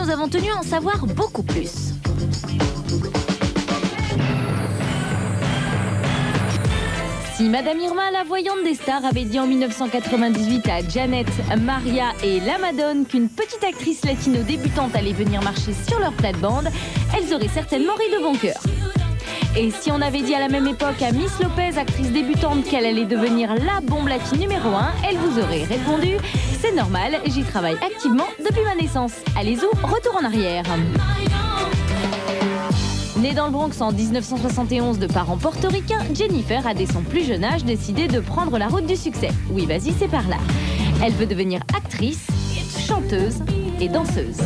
nous avons tenu à en savoir beaucoup plus. Si Madame Irma, la voyante des stars, avait dit en 1998 à Janet, Maria et la Madone qu'une petite actrice latino débutante allait venir marcher sur leur plate-bande, elles auraient certainement ri de bon cœur. Et si on avait dit à la même époque à Miss Lopez, actrice débutante, qu'elle allait devenir la bombe latine numéro 1, elle vous aurait répondu « C'est normal, j'y travaille activement depuis ma naissance. Allez-y, retour en arrière ». Née dans le Bronx en 1971 de parents portoricains, Jennifer a dès son plus jeune âge décidé de prendre la route du succès. Oui, vas-y, c'est par là. Elle veut devenir actrice, chanteuse et danseuse.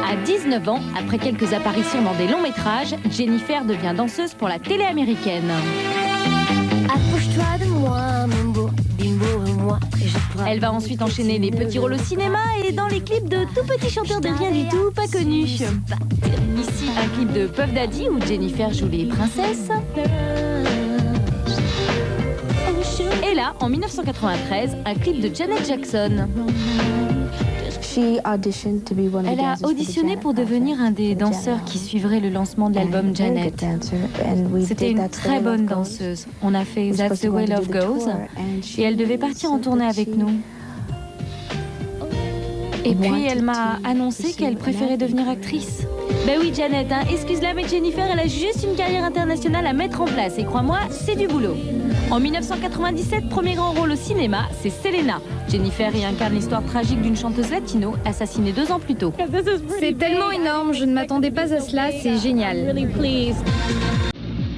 À 19 ans, après quelques apparitions dans des longs métrages, Jennifer devient danseuse pour la télé américaine. Elle va ensuite enchaîner les petits rôles au cinéma et dans les clips de tout petits chanteurs de rien du tout pas connus. Ici, un clip de Puff Daddy où Jennifer joue les princesses. Et là, en 1993, un clip de Janet Jackson. Elle a auditionné pour devenir un des danseurs qui suivrait le lancement de l'album Janet. C'était une très bonne danseuse. On a fait That's the Way Love Goes et elle devait partir en tournée avec nous. Et puis elle m'a annoncé qu'elle préférait devenir actrice. Ben oui Janet, hein, excuse-la mais Jennifer, elle a juste une carrière internationale à mettre en place et crois-moi, c'est du boulot. En 1997, premier grand rôle au cinéma, c'est Selena. Jennifer y incarne l'histoire tragique d'une chanteuse latino assassinée 2 ans plus tôt. C'est tellement énorme, je ne m'attendais pas à cela, c'est génial.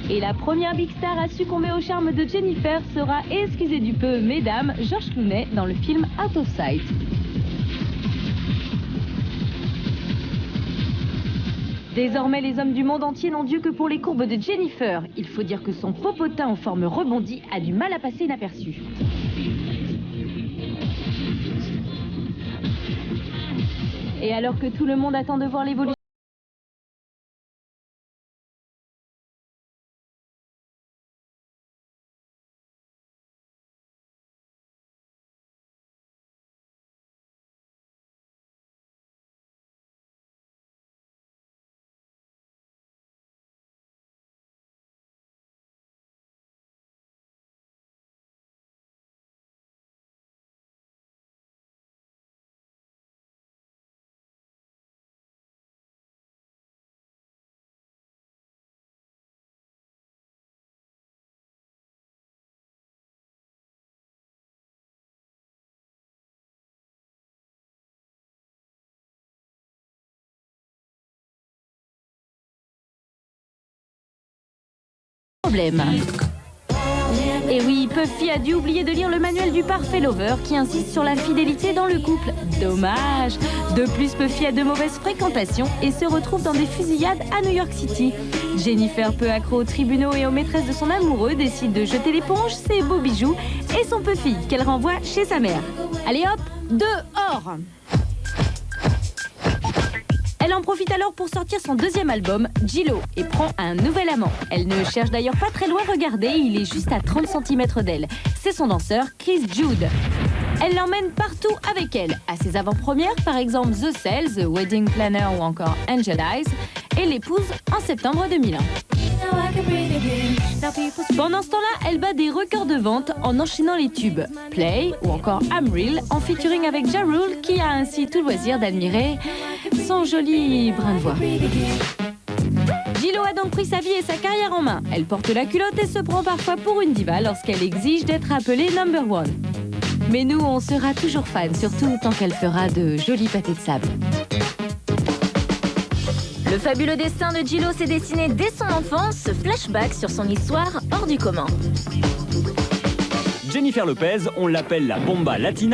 Et la première big star à succomber au charme de Jennifer sera, excusez du peu, mesdames, George Clooney dans le film Out of Sight. Désormais, les hommes du monde entier n'ont Dieu que pour les courbes de Jennifer. Il faut dire que son popotin en forme rebondie a du mal à passer inaperçu. Et alors que tout le monde attend de voir l'évolution problème. Et oui, Puffy a dû oublier de lire le manuel du parfait lover qui insiste sur la fidélité dans le couple. Dommage. De plus, Puffy a de mauvaises fréquentations et se retrouve dans des fusillades à New York City. Jennifer, peu accro aux tribunaux et aux maîtresses de son amoureux, décide de jeter l'éponge, ses beaux bijoux et son Puffy qu'elle renvoie chez sa mère. Allez hop, dehors! Elle en profite alors pour sortir son deuxième album, J-Lo, et prend un nouvel amant. Elle ne cherche d'ailleurs pas très loin, regardez, il est juste à 30 cm d'elle. C'est son danseur, Chris Jude. Elle l'emmène partout avec elle, à ses avant-premières, par exemple The Cell, The Wedding Planner ou encore Angel Eyes, et l'épouse en septembre 2001. Pendant ce temps-là, elle bat des records de vente en enchaînant les tubes Play ou encore I'm Real en featuring avec Ja Rule qui a ainsi tout loisir d'admirer son joli brin de voix. J-Lo a donc pris sa vie et sa carrière en main. Elle porte la culotte et se prend parfois pour une diva lorsqu'elle exige d'être appelée number one. Mais nous, on sera toujours fans, surtout tant qu'elle fera de jolis pâtés de sable. Le fabuleux destin de J-Lo s'est dessiné dès son enfance, flashback sur son histoire hors du commun. Jennifer Lopez, on l'appelle la bomba latina.